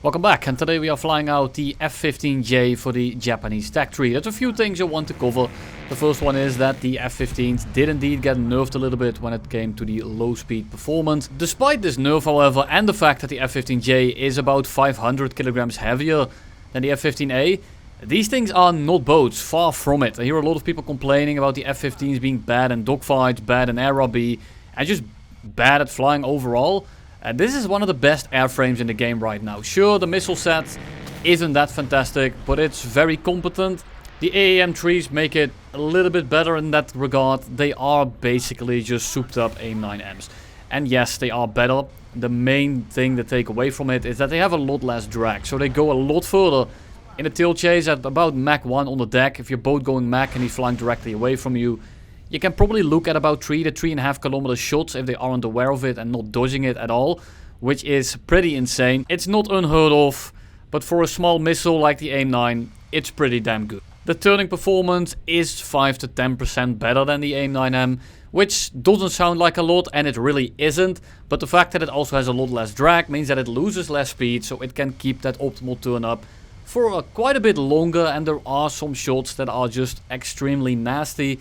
Welcome back, and today we are flying out the F-15J for the Japanese tech tree. There's a few things I want to cover. The first one is that the F-15s did indeed get nerfed a little bit when it came to the low speed performance. Despite this nerf, however, and the fact that the F-15J is about 500 kilograms heavier than the F-15A, these things are not boats, far from it. I hear a lot of people complaining about the F-15s being bad in dogfights, bad in air RB, and just bad at flying overall. And this is one of the best airframes in the game right now. Sure, the missile set isn't that fantastic, but it's very competent. The AAM-3s make it a little bit better in that regard. They are basically just souped up AIM-9Ms. And yes, they are better. The main thing to take away from it is that they have a lot less drag. So they go a lot further in a tail chase at about Mach 1 on the deck. If you're both going Mach and he's flying directly away from you, you can probably look at about 3 to 3.5 kilometer shots if they aren't aware of it and not dodging it at all, which is pretty insane. It's not unheard of, but for a small missile like the AIM-9, it's pretty damn good. The turning performance is 5 to 10% better than the AIM-9M, which doesn't sound like a lot, and it really isn't, but the fact that it also has a lot less drag means that it loses less speed, so it can keep that optimal turn up for quite a bit longer, and there are some shots that are just extremely nasty.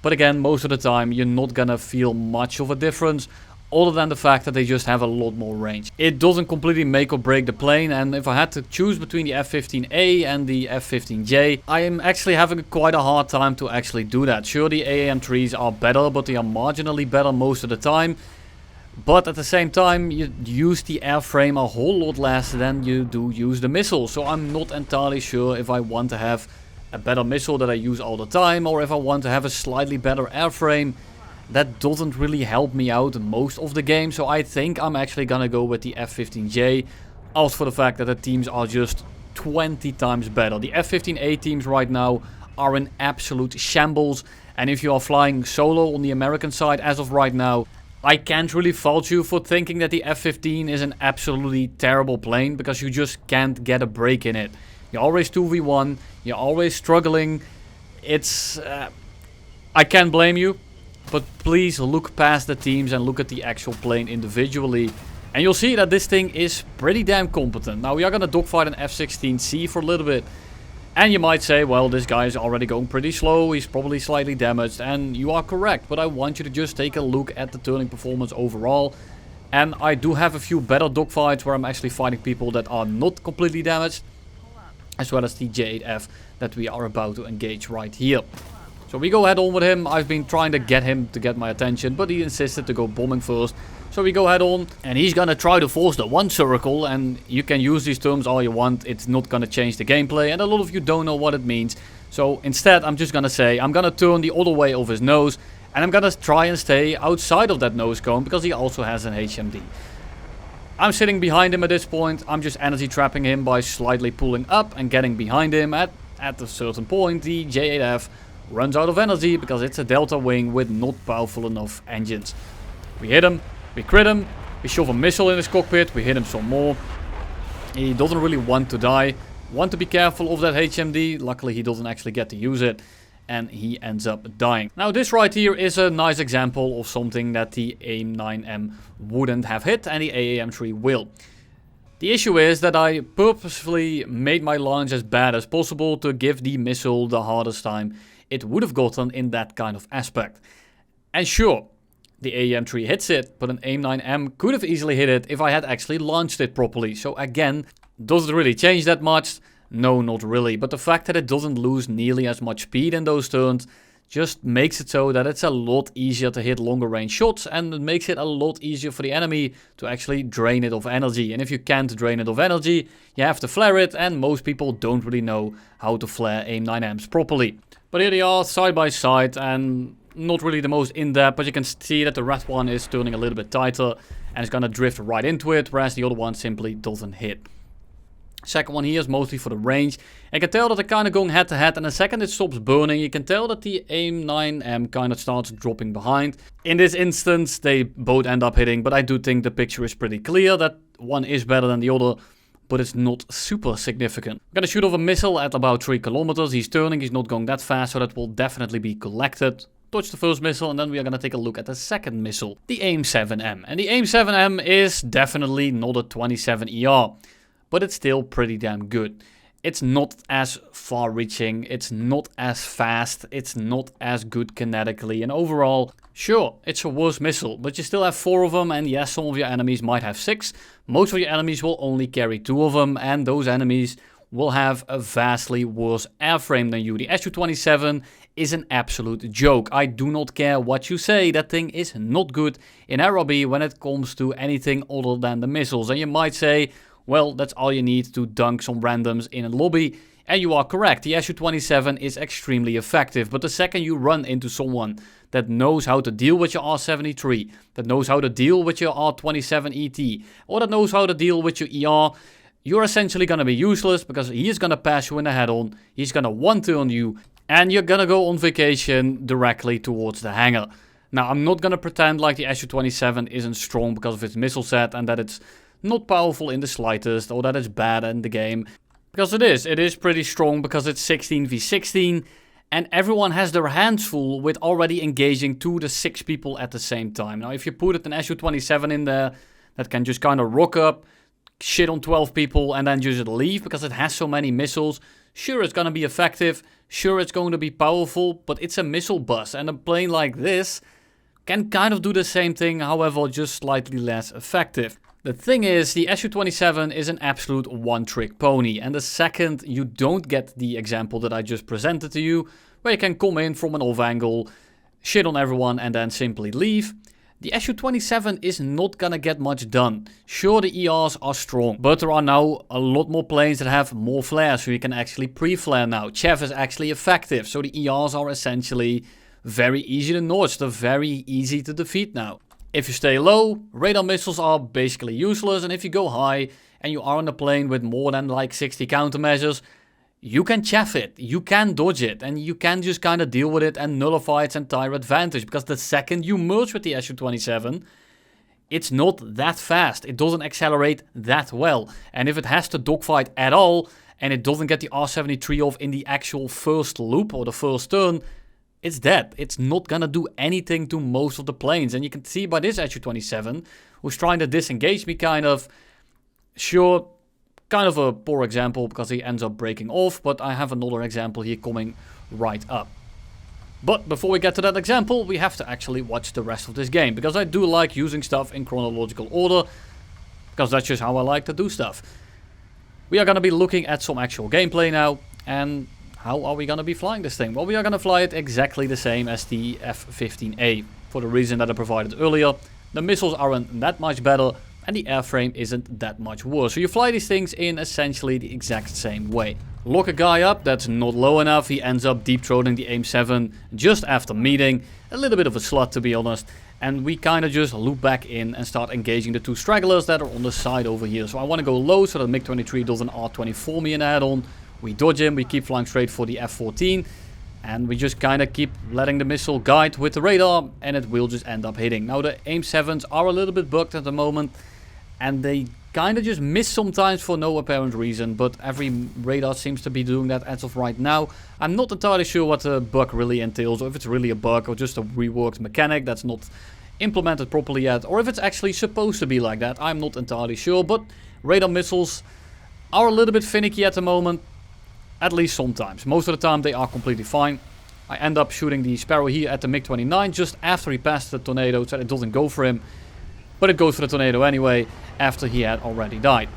But again, most of the time you're not gonna feel much of a difference, other than the fact that they just have a lot more range. It doesn't completely make or break the plane, and if I had to choose between the F-15A and the F-15J, I am actually having quite a hard time to actually do that. Sure, the AAM-3s are better, but they are marginally better most of the time. But at the same time, you use the airframe a whole lot less than you do use the missile. So I'm not entirely sure if I want to have a better missile that I use all the time, or if I want to have a slightly better airframe. That doesn't really help me out most of the game, so I think I'm actually gonna go with the F-15J, also for the fact that the teams are just 20 times better. The F-15A teams right now are in absolute shambles, and if you are flying solo on the American side as of right now, I can't really fault you for thinking that the F-15 is an absolutely terrible plane, because you just can't get a break in it. You're always 2v1, you're always struggling. It's... I can't blame you, but please look past the teams and look at the actual plane individually. And you'll see that this thing is pretty damn competent. Now, we are going to dogfight an F-16C for a little bit. And you might say, well, this guy is already going pretty slow, he's probably slightly damaged. And you are correct, but I want you to just take a look at the turning performance overall. And I do have a few better dogfights where I'm actually fighting people that are not completely damaged, as well as the J8F that we are about to engage right here. So we go head on with him. I've been trying to get him to get my attention, but he insisted to go bombing first. So we go head on, and he's gonna try to force the one circle, and you can use these terms all you want. It's not gonna change the gameplay, and a lot of you don't know what it means. So instead, I'm just gonna say, I'm gonna turn the other way of his nose, and I'm gonna try and stay outside of that nose cone, because he also has an HMD. I'm sitting behind him at this point. I'm just energy trapping him by slightly pulling up and getting behind him. At a certain point, the J8F runs out of energy because it's a delta wing with not powerful enough engines. We hit him, we crit him, we shove a missile in his cockpit, we hit him some more. He doesn't really want to die. Want to be careful of that HMD. Luckily, he doesn't actually get to use it, and he ends up dying. Now, this right here is a nice example of something that the AIM-9M wouldn't have hit, and the AAM-3 will. The issue is that I purposefully made my launch as bad as possible to give the missile the hardest time it would have gotten in that kind of aspect. And sure, the AAM-3 hits it, but an AIM-9M could have easily hit it if I had actually launched it properly. So again, does it really change that much? No, not really. But the fact that it doesn't lose nearly as much speed in those turns just makes it so that it's a lot easier to hit longer range shots, and it makes it a lot easier for the enemy to actually drain it of energy. And if you can't drain it of energy, you have to flare it, and most people don't really know how to flare AIM-9Ms properly. But here they are, side by side, and not really the most in-depth, but you can see that the red one is turning a little bit tighter, and it's gonna drift right into it, whereas the other one simply doesn't hit. Second one here is mostly for the range. I can tell that they're kind of going head to head, and the second it stops burning, you can tell that the AIM-9M kind of starts dropping behind. In this instance, they both end up hitting, but I do think the picture is pretty clear that one is better than the other, but it's not super significant. I'm gonna shoot off a missile at about 3 kilometers. He's turning, he's not going that fast, so that will definitely be collected. Dodge the first missile, and then we are gonna take a look at the second missile, the AIM-7M. And the AIM-7M is definitely not a 27 ER. but it's still pretty damn good. It's not as far-reaching, it's not as fast, it's not as good kinetically, and overall, sure, it's a worse missile, but you still have 4 of them, and yes, some of your enemies might have 6. Most of your enemies will only carry 2 of them, and those enemies will have a vastly worse airframe than you. The Su-27 is an absolute joke. I do not care what you say, that thing is not good in RRB when it comes to anything other than the missiles. And you might say, well, that's all you need to dunk some randoms in a lobby. And you are correct, the Su-27 is extremely effective. But the second you run into someone that knows how to deal with your R-73, that knows how to deal with your R-27ET, or that knows how to deal with your ER, you're essentially going to be useless because he is going to pass you in the head on, he's going to one-turn you, and you're going to go on vacation directly towards the hangar. Now, I'm not going to pretend like the Su-27 isn't strong because of its missile set and that it's not powerful in the slightest or that it's bad in the game. Because it is pretty strong because it's 16v16 and everyone has their hands full with already engaging 2 to 6 people at the same time. Now, if you put an Su-27 in there that can just kind of rock up, shit on 12 people and then just leave because it has so many missiles, sure, it's going to be effective, sure, it's going to be powerful, but it's a missile bus, and a plane like this can kind of do the same thing, however, just slightly less effective. The thing is, the Su-27 is an absolute one-trick pony, and the second you don't get the example that I just presented to you, where you can come in from an off angle, shit on everyone and then simply leave, the Su-27 is not gonna get much done. Sure, the ERs are strong, but there are now a lot more planes that have more flares, so you can actually pre-flare now. Chaff is actually effective, so the ERs are essentially very easy to notch, they're very easy to defeat now. If you stay low, radar missiles are basically useless, and if you go high and you are on a plane with more than like 60 countermeasures, you can chaff it, you can dodge it, and you can just kind of deal with it and nullify its entire advantage, because the second you merge with the Su-27, it's not that fast, it doesn't accelerate that well, and if it has to dogfight at all, and it doesn't get the R-73 off in the actual first loop or the first turn, it's dead. It's not gonna do anything to most of the planes. And you can see by this Su-27, who's trying to disengage me kind of. Sure, kind of a poor example because he ends up breaking off, but I have another example here coming right up. But before we get to that example, we have to actually watch the rest of this game, because I do like using stuff in chronological order, because that's just how I like to do stuff. We are gonna be looking at some actual gameplay now, and how are we going to be flying this thing? Well, we are going to fly it exactly the same as the F-15A, for the reason that I provided earlier. The missiles aren't that much better, and the airframe isn't that much worse. So you fly these things in essentially the exact same way. Lock a guy up that's not low enough, he ends up deep-throating the AAM-7 just after meeting. A little bit of a slut, to be honest. And we kind of just loop back in and start engaging the 2 stragglers that are on the side over here. So I want to go low so that MiG-23 doesn't R-24 me an add-on. We dodge him, we keep flying straight for the F-14, and we just kind of keep letting the missile guide with the radar, and it will just end up hitting. Now, the AAM-7s are a little bit bugged at the moment, and they kind of just miss sometimes for no apparent reason, but every radar seems to be doing that as of right now. I'm not entirely sure what the bug really entails, or if it's really a bug or just a reworked mechanic that's not implemented properly yet, or if it's actually supposed to be like that. I'm not entirely sure, but radar missiles are a little bit finicky at the moment. At least sometimes. Most of the time they are completely fine. I end up shooting the Sparrow here at the MiG-29 just after he passed the tornado, so it doesn't go for him. But it goes for the tornado anyway, after he had already died.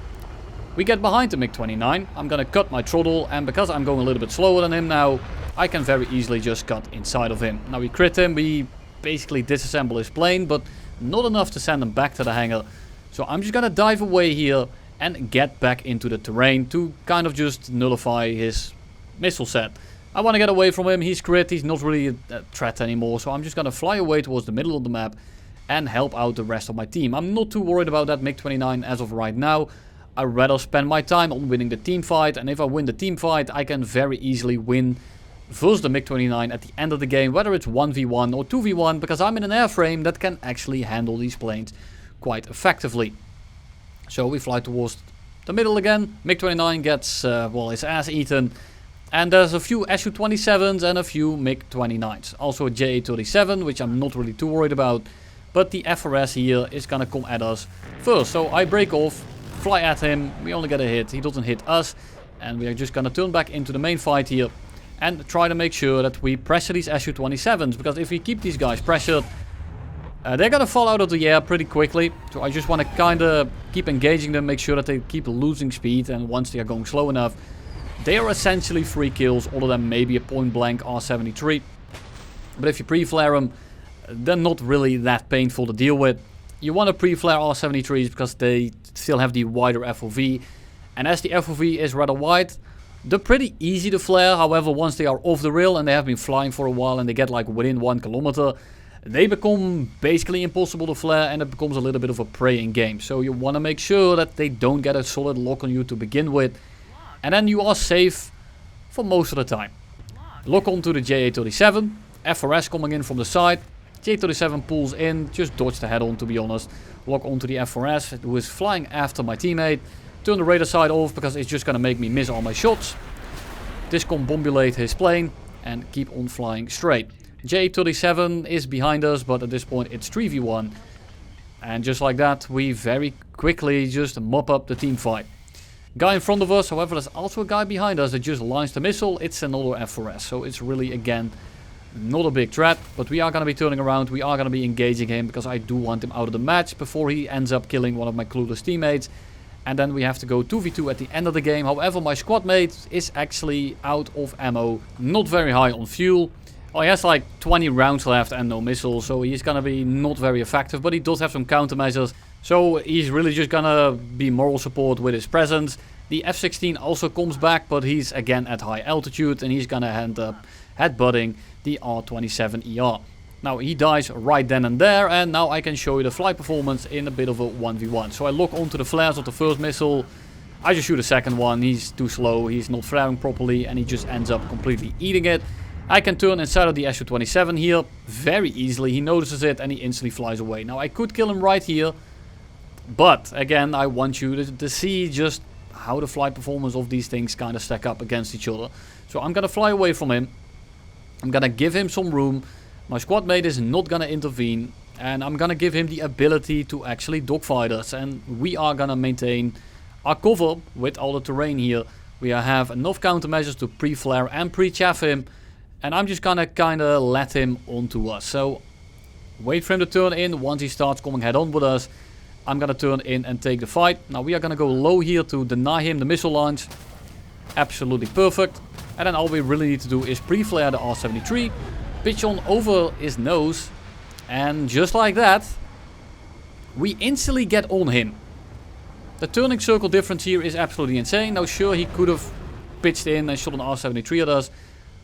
We get behind the MiG-29. I'm gonna cut my throttle, and because I'm going a little bit slower than him now, I can very easily just cut inside of him. Now we crit him, we basically disassemble his plane, but not enough to send him back to the hangar. So I'm just gonna dive away here and get back into the terrain to kind of just nullify his missile set. I want to get away from him, he's crit, he's not really a threat anymore, so I'm just going to fly away towards the middle of the map and help out the rest of my team. I'm not too worried about that MiG-29 as of right now. I'd rather spend my time on winning the team fight, and if I win the team fight, I can very easily win versus the MiG-29 at the end of the game, whether it's 1v1 or 2v1, because I'm in an airframe that can actually handle these planes quite effectively. So we fly towards the middle again. MiG-29 gets, well, his ass eaten. And there's a few Su-27s and a few MiG-29s. Also a JA-37, which I'm not really too worried about. But the FRS here is gonna come at us first. So I break off, fly at him, we only get a hit, he doesn't hit us, and we are just gonna turn back into the main fight here and try to make sure that we pressure these Su-27s, because if we keep these guys pressured, they're gonna fall out of the air pretty quickly. So I just want to kind of keep engaging them, make sure that they keep losing speed, and once they are going slow enough, they are essentially free kills, other than maybe a point blank R73. But if you pre-flare them, they're not really that painful to deal with. You want to pre-flare R73s because they still have the wider FOV. And as the FOV is rather wide, they're pretty easy to flare. However, once they are off the rail and they have been flying for a while and they get like within 1 kilometer, they become basically impossible to flare and it becomes a little bit of a preying game. So you want to make sure that they don't get a solid lock on you to begin with. And then you are safe for most of the time. Lock onto the JA-37. FRS coming in from the side. J-37 pulls in, just dodge the head on to be honest. Lock onto the FRS, who is flying after my teammate. Turn the radar side off because it's just going to make me miss all my shots. Discombobulate his plane and keep on flying straight. J-37 is behind us, but at this point it's 3v1. And just like that, we very quickly just mop up the team fight. Guy in front of us, however, there's also a guy behind us that just launches the missile. It's another FRS, so it's really, again, not a big threat, but we are going to be turning around, we are going to be engaging him because I do want him out of the match before he ends up killing one of my clueless teammates. And then we have to go 2v2 at the end of the game. However, my squad mate is actually out of ammo, not very high on fuel. Oh, he has like 20 rounds left and no missiles, so he's going to be not very effective, but he does have some countermeasures. So he's really just going to be moral support with his presence. The F-16 also comes back, but he's again at high altitude and he's going to end up headbutting the R-27ER. Now he dies right then and there, and now I can show you the flight performance in a bit of a 1v1. So I lock onto the flares of the first missile, I just shoot the second one, he's too slow, he's not flaring properly, and he just ends up completely eating it. I can turn inside of the Su-27 here very easily, he notices it and he instantly flies away. Now I could kill him right here, but again I want you to see just how the flight performance of these things kind of stack up against each other. So I'm gonna fly away from him. I'm gonna give him some room. My squad mate is not gonna intervene. And I'm gonna give him the ability to actually dogfight us. And we are gonna maintain our cover with all the terrain here. We have enough countermeasures to pre-flare and pre-chaff him. And I'm just gonna kinda let him onto us. So wait for him to turn in. Once he starts coming head on with us, I'm gonna turn in and take the fight. Now we are gonna go low here to deny him the missile launch. Absolutely perfect. And then all we really need to do is pre-flare the R-73, pitch on over his nose, and just like that, we instantly get on him. The turning circle difference here is absolutely insane. Now sure, he could have pitched in and shot an R-73 at us,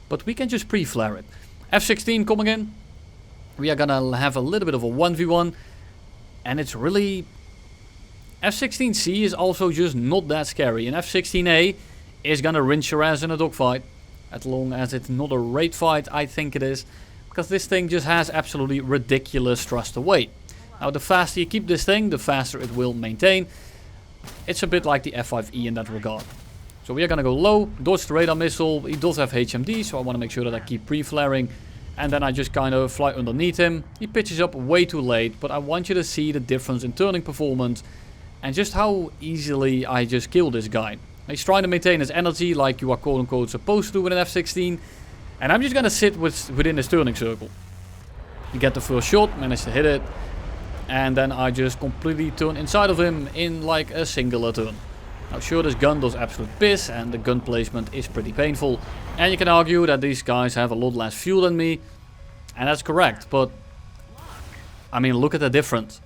but we can just pre-flare it. F-16 coming in. We are gonna have a little bit of a 1v1, and it's really... F-16C is also just not that scary, and F-16A is gonna rinse your ass in a dogfight, as long as it's not a raid fight. I think it is, because this thing just has absolutely ridiculous thrust to weight. Now the faster you keep this thing, the faster it will maintain. It's a bit like the F5E in that regard. So we are gonna go low, dodge the radar missile. He does have HMD, so I want to make sure that I keep pre-flaring, and then I just kind of fly underneath him. He pitches up way too late, but I want you to see the difference in turning performance and just how easily I just kill this guy. He's trying to maintain his energy like you are quote-unquote supposed to do with an F-16. And I'm just going to sit within his turning circle. You get the first shot, manage to hit it. And then I just completely turn inside of him in like a singular turn. Now sure, this gun does absolute piss and the gun placement is pretty painful. And you can argue that these guys have a lot less fuel than me. And that's correct, but I mean, look at the difference.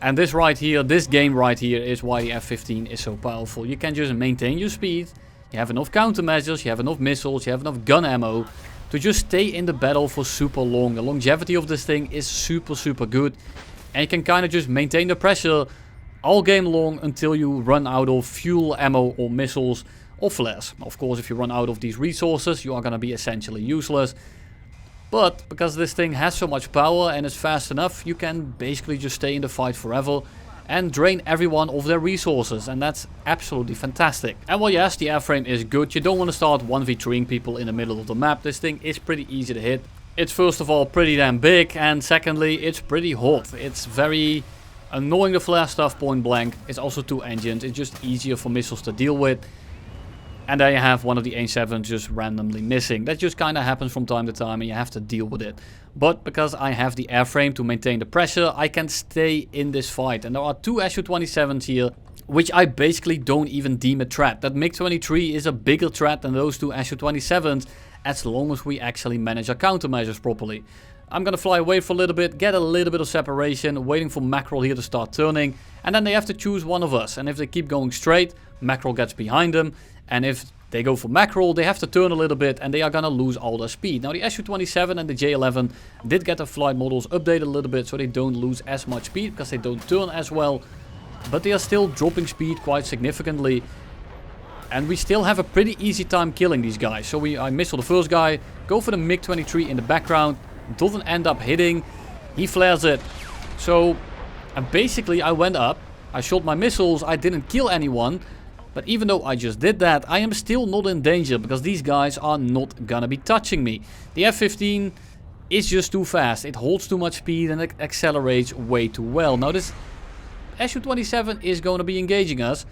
And this right here, this game right here is why the F-15 is so powerful. You can just maintain your speed, you have enough countermeasures, you have enough missiles, you have enough gun ammo to just stay in the battle for super long. The longevity of this thing is super good. And you can kind of just maintain the pressure all game long until you run out of fuel, ammo or missiles or flares. Of course, if you run out of these resources, you are going to be essentially useless. But because this thing has so much power and is fast enough, you can basically just stay in the fight forever and drain everyone of their resources, and that's absolutely fantastic. And well, yes, the airframe is good. You don't want to start 1v3ing people in the middle of the map. This thing is pretty easy to hit. It's first of all pretty damn big, and secondly, it's pretty hot. It's very And knowing the flare stuff point blank, it's also 2 engines. It's just easier for missiles to deal with. And then you have one of the AIM-7s just randomly missing. That just kind of happens from time to time and you have to deal with it. But because I have the airframe to maintain the pressure, I can stay in this fight. And there are 2 Su-27s here, which I basically don't even deem a threat. That MiG-23 is a bigger threat than those 2 Su-27s, as long as we actually manage our countermeasures properly. I'm gonna fly away for a little bit, get a little bit of separation, waiting for Mackerel here to start turning. And then they have to choose one of us. And if they keep going straight, Mackerel gets behind them. And if they go for Mackerel, they have to turn a little bit and they are gonna lose all their speed. Now the Su-27 and the J-11 did get their flight models updated a little bit so they don't lose as much speed because they don't turn as well. But they are still dropping speed quite significantly. And we still have a pretty easy time killing these guys. So I missile the first guy, go for the MiG-23 in the background, doesn't end up hitting, he flares it. So and basically I went up, I shot my missiles, I didn't kill anyone. But even though I just did that, I am still not in danger because these guys are not gonna be touching me. The F-15 is just too fast. It holds too much speed and it accelerates way too well. Now this Su-27 is going to be engaging us.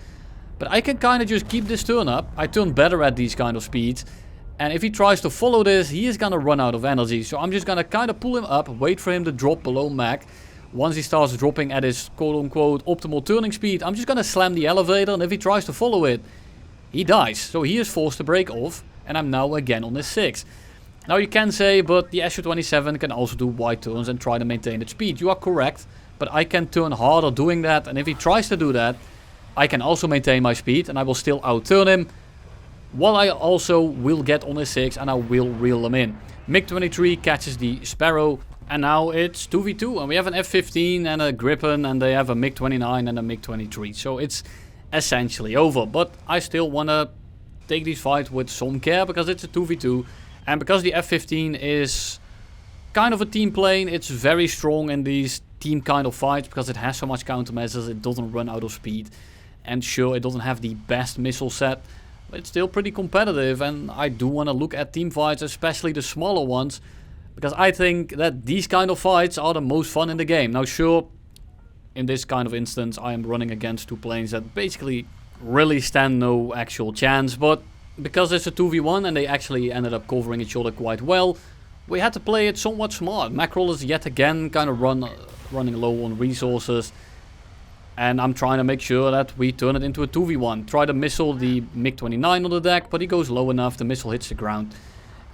But I can kind of just keep this turn up. I turn better at these kind of speeds. And if he tries to follow this, he is gonna run out of energy. So I'm just gonna kind of pull him up, wait for him to drop below Mach. Once he starts dropping at his quote-unquote optimal turning speed, I'm just gonna slam the elevator, and if he tries to follow it, he dies. So he is forced to break off, and I'm now again on his 6. Now you can say, but the Su-27 can also do wide turns and try to maintain its speed. You are correct, but I can turn harder doing that, and if he tries to do that, I can also maintain my speed, and I will still out-turn him, while I also will get on his 6, and I will reel him in. MiG-23 catches the Sparrow. And now it's 2v2 and we have an F-15 and a Gripen and they have a MiG-29 and a MiG-23. So it's essentially over. But I still want to take these fights with some care because it's a 2v2. And because the F-15 is kind of a team plane, it's very strong in these team kind of fights because it has so much countermeasures, it doesn't run out of speed. And sure, it doesn't have the best missile set, but it's still pretty competitive. And I do want to look at team fights, especially the smaller ones. Because I think that these kind of fights are the most fun in the game. Now sure, in this kind of instance I am running against 2 planes that basically really stand no actual chance. But because it's a 2v1 and they actually ended up covering each other quite well, we had to play it somewhat smart. Mackerel is yet again kind of running low on resources. And I'm trying to make sure that we turn it into a 2v1. Try to missile the MiG-29 on the deck, but he goes low enough, the missile hits the ground.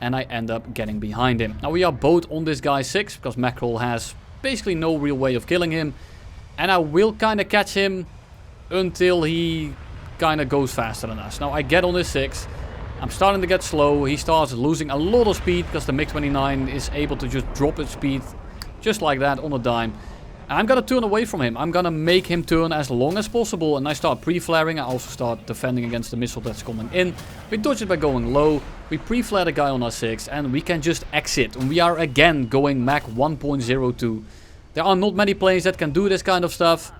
And I end up getting behind him. Now we are both on this guy 6 because Mackerel has basically no real way of killing him. And I will kind of catch him until he kind of goes faster than us. Now I get on his 6. I'm starting to get slow. He starts losing a lot of speed because the MiG-29 is able to just drop its speed just like that on a dime. And I'm gonna turn away from him. I'm gonna make him turn as long as possible. And I start pre-flaring. I also start defending against the missile that's coming in. We dodge it by going low. We pre-flare the guy on our 6. And we can just exit. And we are again going Mach 1.02. There are not many planes that can do this kind of stuff.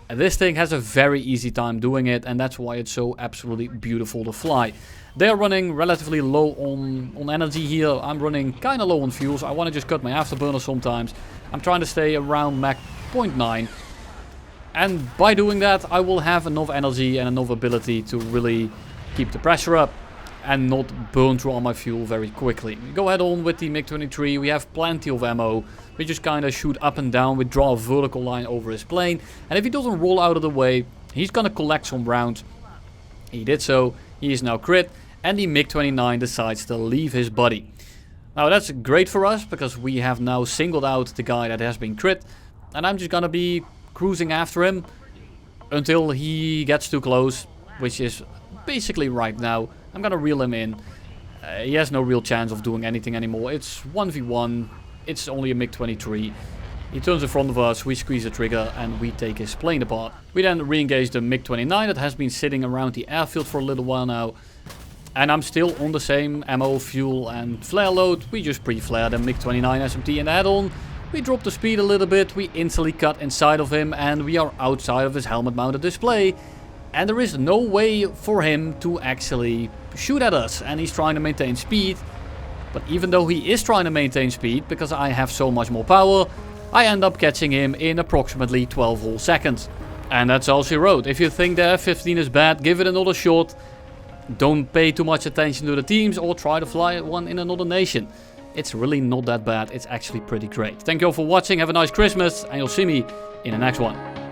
And this thing has a very easy time doing it. And that's why it's so absolutely beautiful to fly. They are running relatively low on energy here. I'm running kind of low on fuel. So I want to just cut my afterburner sometimes. I'm trying to stay around Mach 0.9. And by doing that, I will have enough energy and enough ability to really keep the pressure up. And not burn through all my fuel very quickly. We go ahead on with the MiG-23. We have plenty of ammo. We just kind of shoot up and down. We draw a vertical line over his plane. And if he doesn't roll out of the way, he's going to collect some rounds. He did so. He is now crit. And the MiG-29 decides to leave his buddy. Now that's great for us because we have now singled out the guy that has been crit. And I'm just going to be cruising after him until he gets too close, which is basically right now. I'm going to reel him in. He has no real chance of doing anything anymore. It's 1v1. It's only a MiG-23. He turns in front of us, we squeeze the trigger and we take his plane apart. We then re-engage the MiG-29 that has been sitting around the airfield for a little while now. And I'm still on the same ammo, fuel and flare load. We just pre-flare the MiG-29 SMT and add-on. We drop the speed a little bit. We instantly cut inside of him and we are outside of his helmet mounted display. And there is no way for him to actually shoot at us. And he's trying to maintain speed. But even though he is trying to maintain speed, because I have so much more power, I end up catching him in approximately 12 whole seconds. And that's all she wrote. If you think the F-15 is bad, give it another shot. Don't pay too much attention to the teams or try to fly one in another nation. It's really not that bad. It's actually pretty great. Thank you all for watching. Have a nice Christmas and you'll see me in the next one.